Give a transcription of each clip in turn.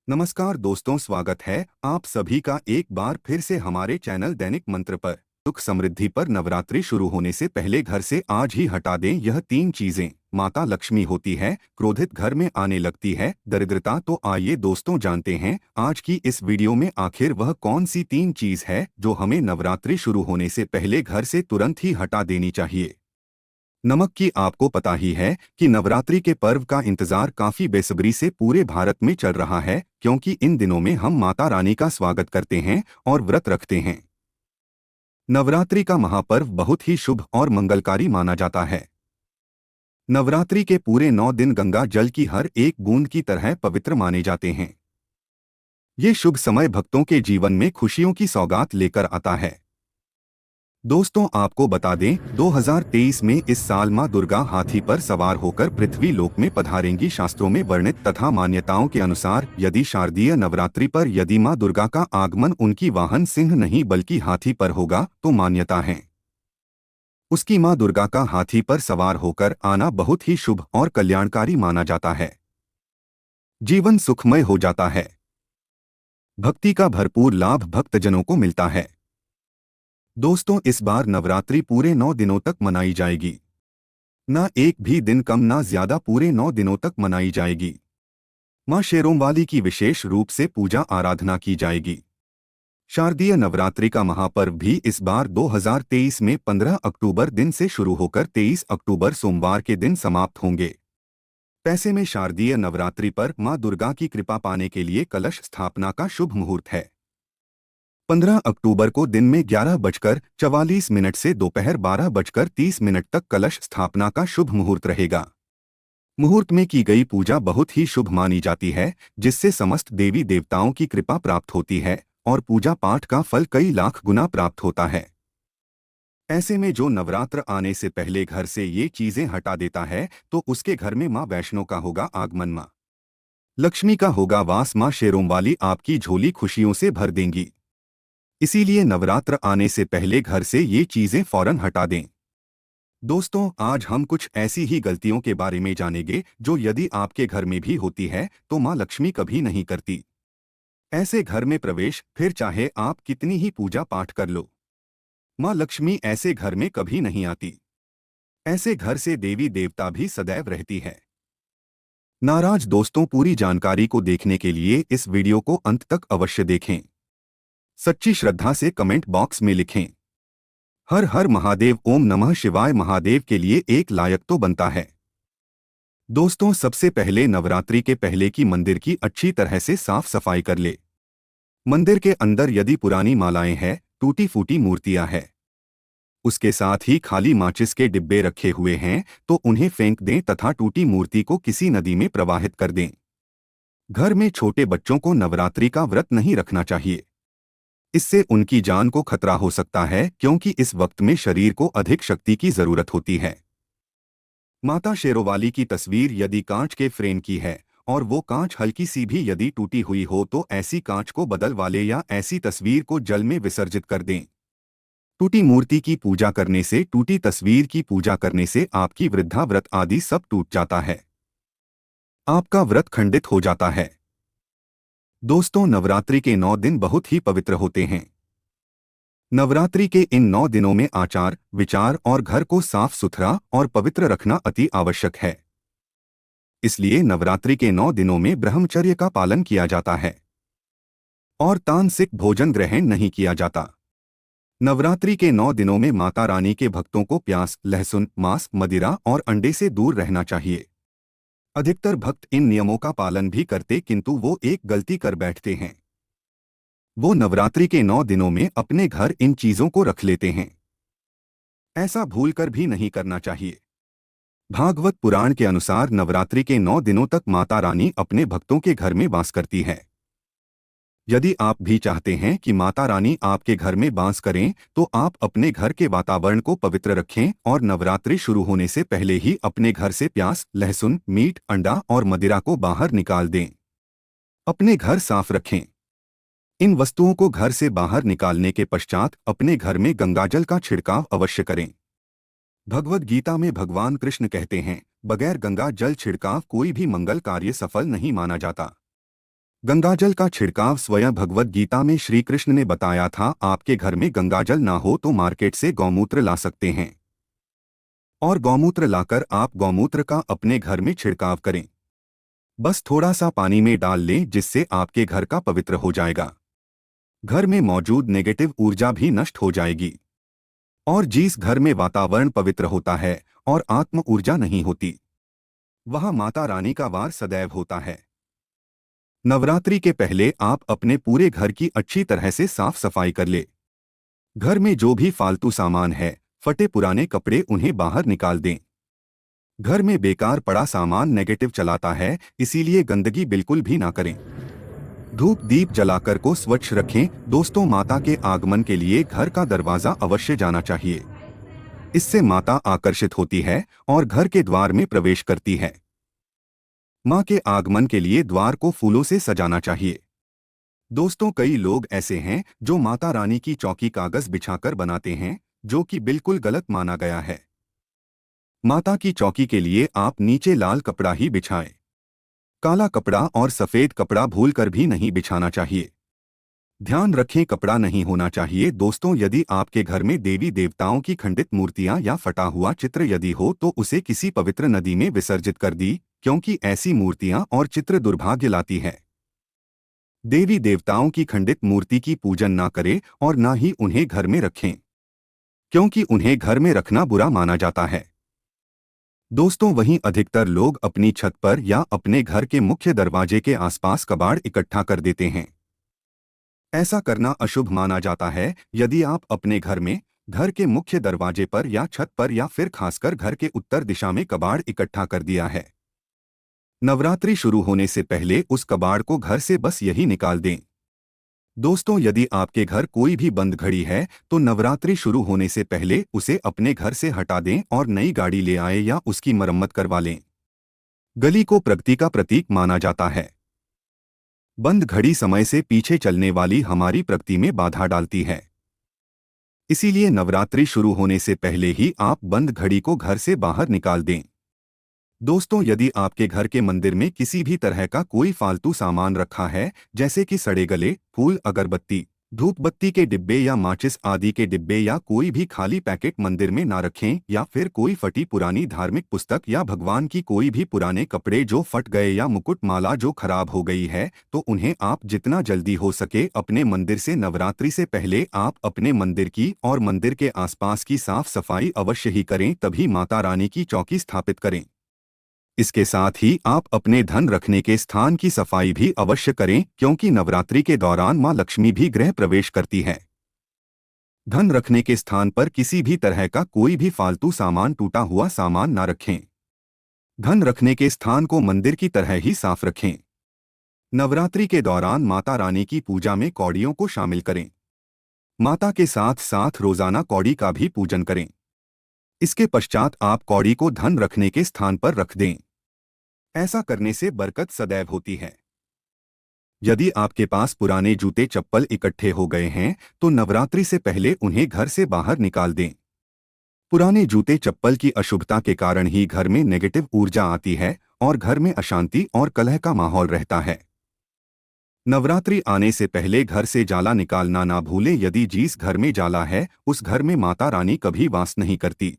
नमस्कार दोस्तों, स्वागत है आप सभी का एक बार फिर से हमारे चैनल दैनिक मंत्र पर। सुख समृद्धि पर नवरात्रि शुरू होने से पहले घर से आज ही हटा दें यह 3 चीजें। माता लक्ष्मी होती है, क्रोधित घर में आने लगती है दरिद्रता। तो आइए दोस्तों जानते हैं आज की इस वीडियो में आखिर वह कौन सी 3 चीज है जो हमें नवरात्रि शुरू होने से पहले घर से तुरंत ही हटा देनी चाहिए। नमक की आपको पता ही है कि नवरात्रि के पर्व का इंतजार काफी बेसब्री से पूरे भारत में चल रहा है, क्योंकि इन दिनों में हम माता रानी का स्वागत करते हैं और व्रत रखते हैं। नवरात्रि का महापर्व बहुत ही शुभ और मंगलकारी माना जाता है। नवरात्रि के पूरे 9 दिन गंगा जल की हर एक बूंद की तरह पवित्र माने जाते हैं। ये शुभ समय भक्तों के जीवन में खुशियों की सौगात लेकर आता है। दोस्तों आपको बता दें, 2023 में इस साल मां दुर्गा हाथी पर सवार होकर पृथ्वी लोक में पधारेंगी। शास्त्रों में वर्णित तथा मान्यताओं के अनुसार यदि शारदीय नवरात्रि पर यदि मां दुर्गा का आगमन उनकी वाहन सिंह नहीं बल्कि हाथी पर होगा तो मान्यता है उसकी मां दुर्गा का हाथी पर सवार होकर आना बहुत ही शुभ और कल्याणकारी माना जाता है। जीवन सुखमय हो जाता है। भक्ति का भरपूर लाभ भक्तजनों को मिलता है। दोस्तों इस बार नवरात्रि पूरे 9 दिनों तक मनाई जाएगी। ना एक भी दिन कम ना ज्यादा, पूरे 9 दिनों तक मनाई जाएगी। मां शेरोंवाली की विशेष रूप से पूजा आराधना की जाएगी। शारदीय नवरात्रि का महापर्व भी इस बार 2023 में 15 अक्टूबर दिन से शुरू होकर 23 अक्टूबर सोमवार के दिन समाप्त होंगे। पैसे में शारदीय नवरात्रि पर मां दुर्गा की कृपा पाने के लिए कलश स्थापना का शुभ मुहूर्त है। 15 अक्टूबर को दिन में 11:44 से दोपहर 12:30 तक कलश स्थापना का शुभ मुहूर्त रहेगा। मुहूर्त में की गई पूजा बहुत ही शुभ मानी जाती है, जिससे समस्त देवी देवताओं की कृपा प्राप्त होती है और पूजा पाठ का फल कई लाख गुना प्राप्त होता है। ऐसे में जो नवरात्र आने से पहले घर से ये चीजें हटा देता है तो उसके घर में मां वैष्णो का होगा आगमन, मां लक्ष्मी का होगा वास, मां शेरोंवाली आपकी झोली खुशियों से भर देंगी। इसीलिए नवरात्र आने से पहले घर से ये चीजें फौरन हटा दें। दोस्तों आज हम कुछ ऐसी ही गलतियों के बारे में जानेंगे जो यदि आपके घर में भी होती है तो मां लक्ष्मी कभी नहीं करती। ऐसे घर में प्रवेश, फिर चाहे आप कितनी ही पूजा पाठ कर लो, मां लक्ष्मी ऐसे घर में कभी नहीं आती। ऐसे घर से देवी देवता भी सदैव रहती है नाराज। दोस्तों पूरी जानकारी को देखने के लिए इस वीडियो को अंत तक अवश्य देखें। सच्ची श्रद्धा से कमेंट बॉक्स में लिखें हर हर महादेव, ओम नमः शिवाय। महादेव के लिए एक लायक तो बनता है। दोस्तों सबसे पहले नवरात्रि के पहले की मंदिर की अच्छी तरह से साफ सफाई कर ले। मंदिर के अंदर यदि पुरानी मालाएं हैं, टूटी फूटी मूर्तियां हैं, उसके साथ ही खाली माचिस के डिब्बे रखे हुए हैं तो उन्हें फेंक दें तथा टूटी मूर्ति को किसी नदी में प्रवाहित कर दें। घर में छोटे बच्चों को नवरात्रि का व्रत नहीं रखना चाहिए। इससे उनकी जान को खतरा हो सकता है, क्योंकि इस वक्त में शरीर को अधिक शक्ति की जरूरत होती है। माता शेरोवाली की तस्वीर यदि कांच के फ्रेम की है और वो कांच हल्की सी भी यदि टूटी हुई हो तो ऐसी कांच को बदल वाले या ऐसी तस्वीर को जल में विसर्जित कर दें। टूटी मूर्ति की पूजा करने से, टूटी तस्वीर की पूजा करने से आपकी वृद्धा व्रत आदि सब टूट जाता है, आपका व्रत खंडित हो जाता है। दोस्तों नवरात्रि के 9 दिन बहुत ही पवित्र होते हैं। नवरात्रि के इन 9 दिनों में आचार विचार और घर को साफ सुथरा और पवित्र रखना अति आवश्यक है। इसलिए नवरात्रि के 9 दिनों में ब्रह्मचर्य का पालन किया जाता है और तामसिक भोजन ग्रहण नहीं किया जाता। नवरात्रि के 9 दिनों में माता रानी के भक्तों को प्याज, लहसुन, मांस, मदिरा और अंडे से दूर रहना चाहिए। अधिकतर भक्त इन नियमों का पालन भी करते, किंतु वो एक गलती कर बैठते हैं। वो नवरात्रि के 9 दिनों में अपने घर इन चीजों को रख लेते हैं। ऐसा भूलकर भी नहीं करना चाहिए। भागवत पुराण के अनुसार नवरात्रि के 9 दिनों तक माता रानी अपने भक्तों के घर में वास करती है। यदि आप भी चाहते हैं कि माता रानी आपके घर में वास करें तो आप अपने घर के वातावरण को पवित्र रखें और नवरात्रि शुरू होने से पहले ही अपने घर से प्याज, लहसुन, मीट, अंडा और मदिरा को बाहर निकाल दें। अपने घर साफ रखें। इन वस्तुओं को घर से बाहर निकालने के पश्चात अपने घर में गंगाजल का छिड़काव अवश्य करें। भगवद गीता में भगवान कृष्ण कहते हैं, बगैर गंगा जल छिड़काव कोई भी मंगल कार्य सफल नहीं माना जाता। गंगाजल का छिड़काव स्वयं भगवद गीता में श्री कृष्ण ने बताया था। आपके घर में गंगाजल ना हो तो मार्केट से गौमूत्र ला सकते हैं और गौमूत्र लाकर आप गौमूत्र का अपने घर में छिड़काव करें। बस थोड़ा सा पानी में डाल लें जिससे आपके घर का पवित्र हो जाएगा। घर में मौजूद नेगेटिव ऊर्जा भी नष्ट हो जाएगी और जिस घर में वातावरण पवित्र होता है और आत्म ऊर्जा नहीं होती, वहां माता रानी का वार सदैव होता है। नवरात्रि के पहले आप अपने पूरे घर की अच्छी तरह से साफ सफाई कर ले। घर में जो भी फालतू सामान है, फटे पुराने कपड़े, उन्हें बाहर निकाल दें। घर में बेकार पड़ा सामान नेगेटिव चलाता है, इसीलिए गंदगी बिल्कुल भी ना करें। धूप दीप जलाकर को स्वच्छ रखें। दोस्तों, माता के आगमन के लिए घर का दरवाजा अवश्य जाना चाहिए। इससे माता आकर्षित होती है और घर के द्वार में प्रवेश करती है। मां के आगमन के लिए द्वार को फूलों से सजाना चाहिए। दोस्तों, कई लोग ऐसे हैं जो माता रानी की चौकी कागज बिछाकर बनाते हैं, जो कि बिल्कुल गलत माना गया है। माता की चौकी के लिए आप नीचे लाल कपड़ा ही बिछाएं। काला कपड़ा और सफेद कपड़ा भूलकर भी नहीं बिछाना चाहिए। ध्यान रखें, कपड़ा नहीं होना चाहिए। दोस्तों, यदि आपके घर में देवी देवताओं की खंडित मूर्तियां या फटा हुआ चित्र यदि हो तो उसे किसी पवित्र नदी में विसर्जित कर दी, क्योंकि ऐसी मूर्तियां और चित्र दुर्भाग्य लाती है। देवी देवताओं की खंडित मूर्ति की पूजन ना करें और ना ही उन्हें घर में रखें, क्योंकि उन्हें घर में रखना बुरा माना जाता है। दोस्तों, वहीं अधिकतर लोग अपनी छत पर या अपने घर के मुख्य दरवाजे के आसपास कबाड़ इकट्ठा कर देते हैं। ऐसा करना अशुभ माना जाता है। यदि आप अपने घर में, घर के मुख्य दरवाजे पर या छत पर या फिर खासकर घर के उत्तर दिशा में कबाड़ इकट्ठा कर दिया है, नवरात्रि शुरू होने से पहले उस कबाड़ को घर से बस यही निकाल दें। दोस्तों, यदि आपके घर कोई भी बंद घड़ी है तो नवरात्रि शुरू होने से पहले उसे अपने घर से हटा दें और नई गाड़ी ले आए या उसकी मरम्मत करवा लें। गली को प्रगति का प्रतीक माना जाता है। बंद घड़ी समय से पीछे चलने वाली हमारी प्रगति में बाधा डालती है। इसीलिए नवरात्रि शुरू होने से पहले ही आप बंद घड़ी को घर से बाहर निकाल दें। दोस्तों, यदि आपके घर के मंदिर में किसी भी तरह का कोई फालतू सामान रखा है, जैसे कि सड़े गले फूल, अगरबत्ती, धूप बत्ती के डिब्बे या माचिस आदि के डिब्बे या कोई भी खाली पैकेट मंदिर में ना रखें, या फिर कोई फटी पुरानी धार्मिक पुस्तक या भगवान की कोई भी पुराने कपड़े जो फट गए या मुकुट माला जो खराब हो गई है, तो उन्हें आप जितना जल्दी हो सके अपने मंदिर से नवरात्रि से पहले आप अपने मंदिर की और मंदिर के आसपास की साफ सफाई अवश्य ही करें, तभी माता रानी की चौकी स्थापित करें। इसके साथ ही आप अपने धन रखने के स्थान की सफाई भी अवश्य करें, क्योंकि नवरात्रि के दौरान मां लक्ष्मी भी गृह प्रवेश करती है। धन रखने के स्थान पर किसी भी तरह का कोई भी फालतू सामान, टूटा हुआ सामान ना रखें। धन रखने के स्थान को मंदिर की तरह ही साफ रखें। नवरात्रि के दौरान माता रानी की पूजा में कौड़ियों को शामिल करें। माता के साथ साथ रोजाना कौड़ी का भी पूजन करें। इसके पश्चात आप कौड़ी को धन रखने के स्थान पर रख दें। ऐसा करने से बरकत सदैव होती है। यदि आपके पास पुराने जूते चप्पल इकट्ठे हो गए हैं तो नवरात्रि से पहले उन्हें घर से बाहर निकाल दें। पुराने जूते चप्पल की अशुभता के कारण ही घर में नेगेटिव ऊर्जा आती है और घर में अशांति और कलह का माहौल रहता है। नवरात्रि आने से पहले घर से जाला निकालना ना भूलें। यदि जिस घर में जाला है उस घर में माता रानी कभी वास नहीं करती।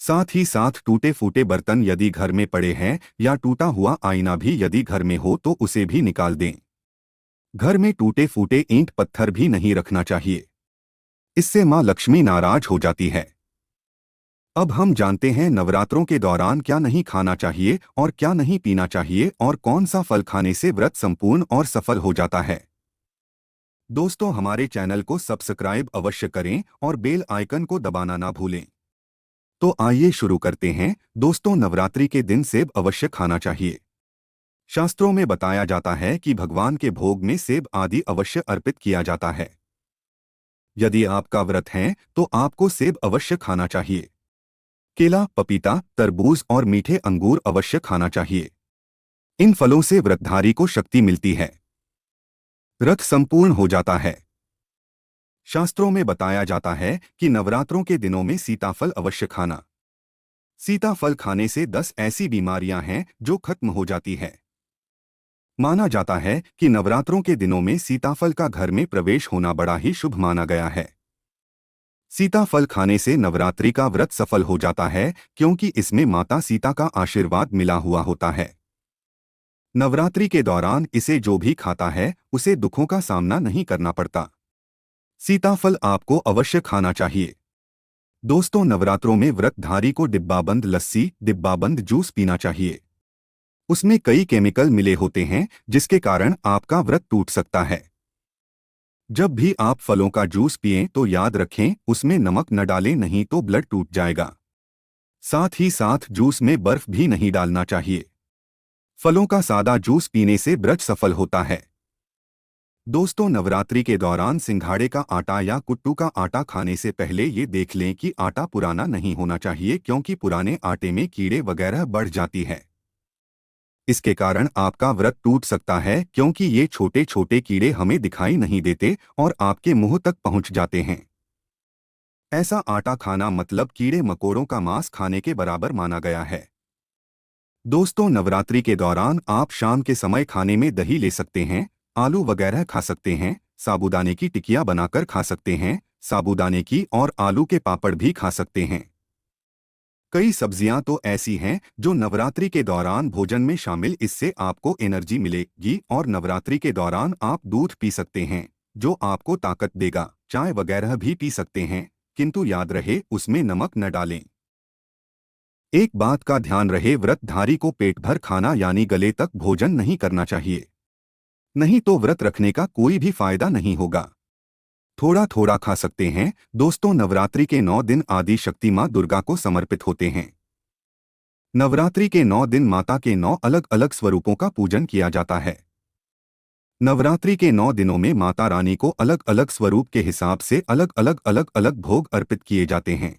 साथ ही साथ टूटे फूटे बर्तन यदि घर में पड़े हैं या टूटा हुआ आईना भी यदि घर में हो तो उसे भी निकाल दें। घर में टूटे फूटे ईंट पत्थर भी नहीं रखना चाहिए, इससे मां लक्ष्मी नाराज हो जाती है। अब हम जानते हैं नवरात्रों के दौरान क्या नहीं खाना चाहिए और क्या नहीं पीना चाहिए और कौन सा फल खाने से व्रत संपूर्ण और सफल हो जाता है। दोस्तों, हमारे चैनल को सब्सक्राइब अवश्य करें और बेल आइकन को दबाना ना भूलें। तो आइए शुरू करते हैं। दोस्तों, नवरात्रि के दिन सेब अवश्य खाना चाहिए। शास्त्रों में बताया जाता है कि भगवान के भोग में सेब आदि अवश्य अर्पित किया जाता है। यदि आपका व्रत है तो आपको सेब अवश्य खाना चाहिए। केला, पपीता, तरबूज और मीठे अंगूर अवश्य खाना चाहिए। इन फलों से व्रतधारी को शक्ति मिलती है, व्रत संपूर्ण हो जाता है। शास्त्रों में बताया जाता है कि नवरात्रों के दिनों में सीताफल अवश्य खाना। सीताफल खाने से 10 ऐसी बीमारियां हैं जो खत्म हो जाती है। माना जाता है कि नवरात्रों के दिनों में सीताफल का घर में प्रवेश होना बड़ा ही शुभ माना गया है। सीताफल खाने से नवरात्रि का व्रत सफल हो जाता है, क्योंकि इसमें माता सीता का आशीर्वाद मिला हुआ होता है। नवरात्रि के दौरान इसे जो भी खाता है उसे दुखों का सामना नहीं करना पड़ता। सीताफल आपको अवश्य खाना चाहिए। दोस्तों, नवरात्रों में व्रतधारी को डिब्बाबंद लस्सी, डिब्बाबंद जूस पीना चाहिए। उसमें कई केमिकल मिले होते हैं, जिसके कारण आपका व्रत टूट सकता है। जब भी आप फलों का जूस पिएं तो याद रखें, उसमें नमक न डालें, नहीं तो ब्लड टूट जाएगा। साथ ही साथ जूस में बर्फ भी नहीं डालना चाहिए। फलों का सादा जूस पीने से व्रत सफल होता है। दोस्तों, नवरात्रि के दौरान सिंघाड़े का आटा या कुट्टू का आटा खाने से पहले ये देख लें कि आटा पुराना नहीं होना चाहिए, क्योंकि पुराने आटे में कीड़े वगैरह बढ़ जाती है। इसके कारण आपका व्रत टूट सकता है, क्योंकि ये छोटे छोटे कीड़े हमें दिखाई नहीं देते और आपके मुंह तक पहुंच जाते हैं। ऐसा आटा खाना मतलब कीड़े मकोड़ों का मांस खाने के बराबर माना गया है। दोस्तों, नवरात्रि के दौरान आप शाम के समय खाने में दही ले सकते हैं, आलू वगैरह खा सकते हैं, साबूदाने की टिकिया बनाकर खा सकते हैं, साबूदाने की और आलू के पापड़ भी खा सकते हैं। कई सब्जियां तो ऐसी हैं जो नवरात्रि के दौरान भोजन में शामिल, इससे आपको एनर्जी मिलेगी। और नवरात्रि के दौरान आप दूध पी सकते हैं, जो आपको ताकत देगा। चाय वगैरह भी पी सकते हैं, किंतु याद रहे उसमें नमक न डालें। एक बात का ध्यान रहे, व्रतधारी को पेट भर खाना यानी गले तक भोजन नहीं करना चाहिए, नहीं तो व्रत रखने का कोई भी फायदा नहीं होगा। थोड़ा थोड़ा खा सकते हैं। दोस्तों, नवरात्रि के 9 दिन आदि शक्ति माँ दुर्गा को समर्पित होते हैं। नवरात्रि के 9 दिन माता के 9 अलग अलग स्वरूपों का पूजन किया जाता है। नवरात्रि के 9 दिनों में माता रानी को अलग अलग स्वरूप के हिसाब से अलग अलग भोग अर्पित किए जाते हैं।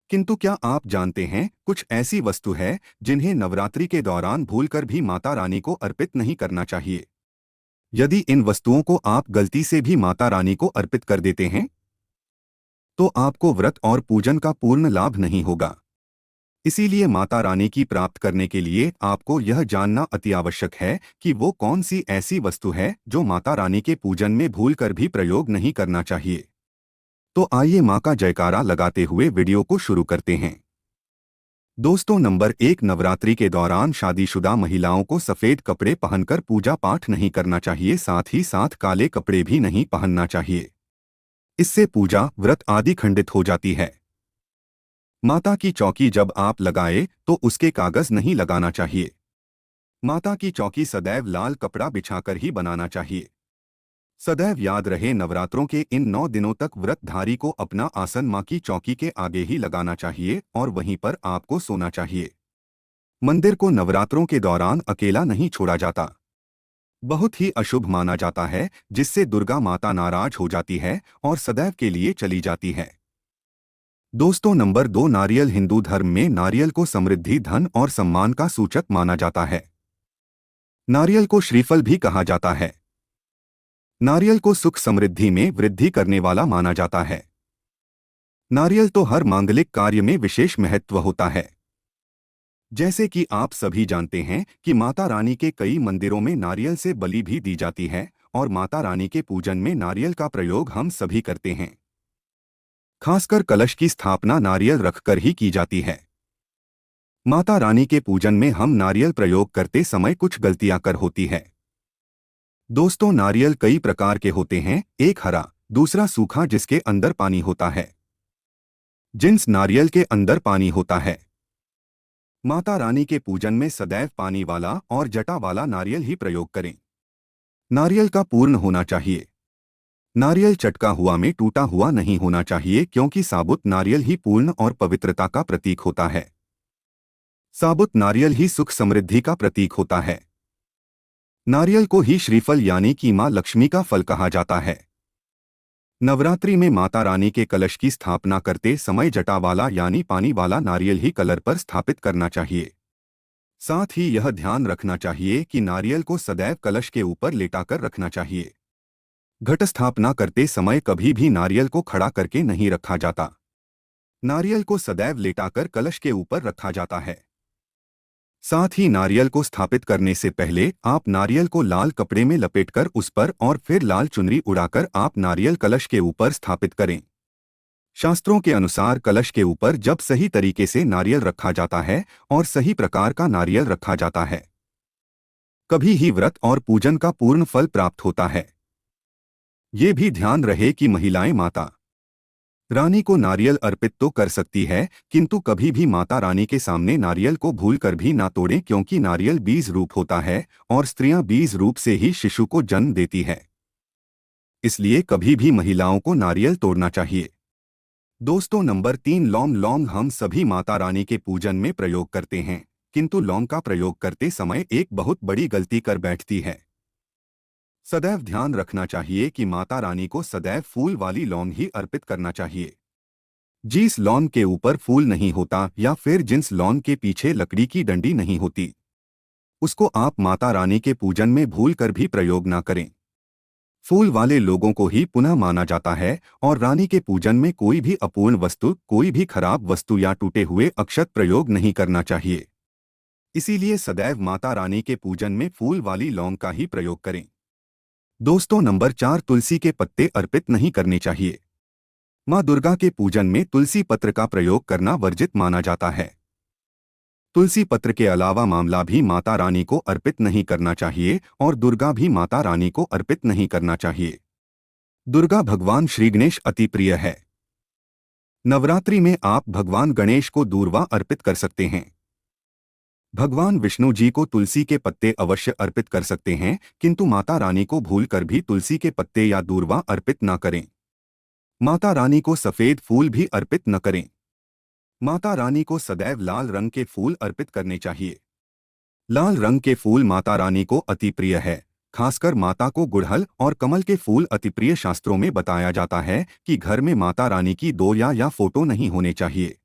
किंतु क्या आप जानते हैं, कुछ ऐसी वस्तु है जिन्हें नवरात्रि के दौरान भूलकर भी माता रानी को अर्पित नहीं करना चाहिए। यदि इन वस्तुओं को आप गलती से भी माता रानी को अर्पित कर देते हैं तो आपको व्रत और पूजन का पूर्ण लाभ नहीं होगा। इसीलिए माता रानी की प्राप्त करने के लिए आपको यह जानना अति आवश्यक है कि वो कौन सी ऐसी वस्तु है जो माता रानी के पूजन में भूलकर भी प्रयोग नहीं करना चाहिए। तो आइए माँ का जयकारा लगाते हुए वीडियो को शुरू करते हैं। दोस्तों, नंबर 1, नवरात्रि के दौरान शादीशुदा महिलाओं को सफेद कपड़े पहनकर पूजा पाठ नहीं करना चाहिए, साथ ही साथ काले कपड़े भी नहीं पहनना चाहिए। इससे पूजा व्रत आदि खंडित हो जाती है। माता की चौकी जब आप लगाए तो उसके कागज नहीं लगाना चाहिए। माता की चौकी सदैव लाल कपड़ा बिछाकर ही बनाना चाहिए। सदैव याद रहे, नवरात्रों के इन 9 दिनों तक व्रतधारी को अपना आसन मां की चौकी के आगे ही लगाना चाहिए और वहीं पर आपको सोना चाहिए। मंदिर को नवरात्रों के दौरान अकेला नहीं छोड़ा जाता। बहुत ही अशुभ माना जाता है, जिससे दुर्गा माता नाराज हो जाती है और सदैव के लिए चली जाती है। दोस्तों, नंबर 2, नारियल। हिंदू धर्म में नारियल को समृद्धि, धन और सम्मान का सूचक माना जाता है। नारियल को श्रीफल भी कहा जाता है। नारियल को सुख समृद्धि में वृद्धि करने वाला माना जाता है। नारियल तो हर मांगलिक कार्य में विशेष महत्व होता है। जैसे कि आप सभी जानते हैं कि माता रानी के कई मंदिरों में नारियल से बलि भी दी जाती है और माता रानी के पूजन में नारियल का प्रयोग हम सभी करते हैं। खासकर कलश की स्थापना नारियल रखकर ही की जाती है। माता रानी के पूजन में हम नारियल प्रयोग करते समय कुछ गलतियां कर होती है। दोस्तों, नारियल कई प्रकार के होते हैं, एक हरा, दूसरा सूखा जिसके अंदर पानी होता है। जिन्स नारियल के अंदर पानी होता है। माता रानी के पूजन में सदैव पानी वाला और जटा वाला नारियल ही प्रयोग करें। नारियल का पूर्ण होना चाहिए। नारियल चटका हुआ में टूटा हुआ नहीं होना चाहिए, क्योंकि साबुत नारियल ही पूर्ण और पवित्रता का प्रतीक होता है। साबुत नारियल ही सुख समृद्धि का प्रतीक होता है। नारियल को ही श्रीफल यानी कि मां लक्ष्मी का फल कहा जाता है। नवरात्रि में माता रानी के कलश की स्थापना करते समय जटा वाला यानी पानी वाला नारियल ही कलर पर स्थापित करना चाहिए। साथ ही यह ध्यान रखना चाहिए कि नारियल को सदैव कलश के ऊपर लेटाकर रखना चाहिए। घट स्थापना करते समय कभी भी नारियल को खड़ा करके नहीं रखा जाता। नारियल को सदैव लेटाकर कलश के ऊपर रखा जाता है। साथ ही नारियल को स्थापित करने से पहले आप नारियल को लाल कपड़े में लपेटकर उस पर और फिर लाल चुनरी उड़ाकर आप नारियल कलश के ऊपर स्थापित करें। शास्त्रों के अनुसार कलश के ऊपर जब सही तरीके से नारियल रखा जाता है और सही प्रकार का नारियल रखा जाता है, कभी ही व्रत और पूजन का पूर्ण फल प्राप्त होता है। ये भी ध्यान रहे कि महिलाएं माता रानी को नारियल अर्पित तो कर सकती है, किंतु कभी भी माता रानी के सामने नारियल को भूलकर भी ना तोड़ें, क्योंकि नारियल बीज रूप होता है और स्त्रियां बीज रूप से ही शिशु को जन्म देती है। इसलिए कभी भी महिलाओं को नारियल तोड़ना चाहिए। दोस्तों, नंबर 3, लौंग। लौंग हम सभी माता रानी के पूजन में प्रयोग करते हैं, किंतु लौंग का प्रयोग करते समय एक बहुत बड़ी गलती कर बैठती है। सदैव ध्यान रखना चाहिए कि माता रानी को सदैव फूल वाली लौंग ही अर्पित करना चाहिए। जिस लौंग के ऊपर फूल नहीं होता या फिर जिस लौंग के पीछे लकड़ी की डंडी नहीं होती, उसको आप माता रानी के पूजन में भूलकर भी प्रयोग ना करें। फूल वाले लोगों को ही पुनः माना जाता है और रानी के पूजन में कोई भी अपूर्ण वस्तु, कोई भी खराब वस्तु या टूटे हुए अक्षत प्रयोग नहीं करना चाहिए। इसीलिए सदैव माता रानी के पूजन में फूल वाली लौंग का ही प्रयोग करें। दोस्तों, नंबर 4, तुलसी के पत्ते अर्पित नहीं करने चाहिए। मां दुर्गा के पूजन में तुलसी पत्र का प्रयोग करना वर्जित माना जाता है। तुलसी पत्र के अलावा मामला भी माता रानी को अर्पित नहीं करना चाहिए और दुर्गा भी माता रानी को अर्पित नहीं करना चाहिए। दुर्गा भगवान श्री गणेश अति प्रिय है। नवरात्रि में आप भगवान गणेश को दूर्वा अर्पित कर सकते हैं। भगवान विष्णु जी को तुलसी के पत्ते अवश्य अर्पित कर सकते हैं, किंतु माता रानी को भूलकर भी तुलसी के पत्ते या दूर्वा अर्पित न करें। माता रानी को सफेद फूल भी अर्पित न करें। माता रानी को सदैव लाल रंग के फूल अर्पित करने चाहिए। लाल रंग के फूल माता रानी को अति प्रिय है। खासकर माता को गुड़हल और कमल के फूल अति प्रिय। शास्त्रों में बताया जाता है कि घर में माता रानी की दो या फोटो नहीं होने चाहिए।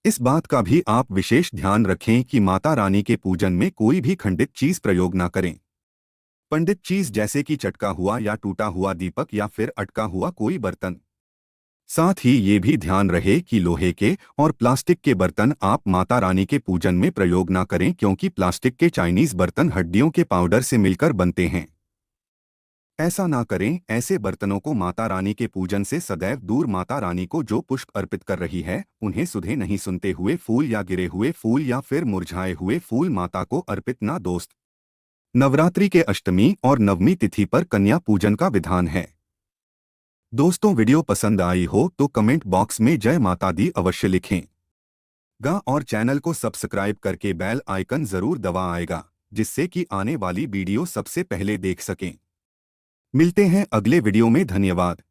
इस बात का भी आप विशेष ध्यान रखें कि माता रानी के पूजन में कोई भी खंडित चीज प्रयोग न करें। पंडित चीज जैसे कि चटका हुआ या टूटा हुआ दीपक या फिर अटका हुआ कोई बर्तन। साथ ही ये भी ध्यान रहे कि लोहे के और प्लास्टिक के बर्तन आप माता रानी के पूजन में प्रयोग न करें, क्योंकि प्लास्टिक के चाइनीज बर्तन हड्डियों के पाउडर से मिलकर बनते हैं। ऐसा ना करें। ऐसे बर्तनों को माता रानी के पूजन से सदैव दूर। माता रानी को जो पुष्प अर्पित कर रही है, उन्हें सुधे नहीं सुनते हुए फूल या गिरे हुए फूल या फिर मुरझाए हुए फूल माता को अर्पित ना। दोस्त, नवरात्रि के अष्टमी और नवमी तिथि पर कन्या पूजन का विधान है। दोस्तों, वीडियो पसंद आई हो तो कमेंट बॉक्स में जय माता दी अवश्य लिखें और चैनल को सब्सक्राइब करके बेल आइकन जरूर दबाएगा, जिससे कि आने वाली वीडियो सबसे पहले देख सकें। मिलते हैं अगले वीडियो में। धन्यवाद।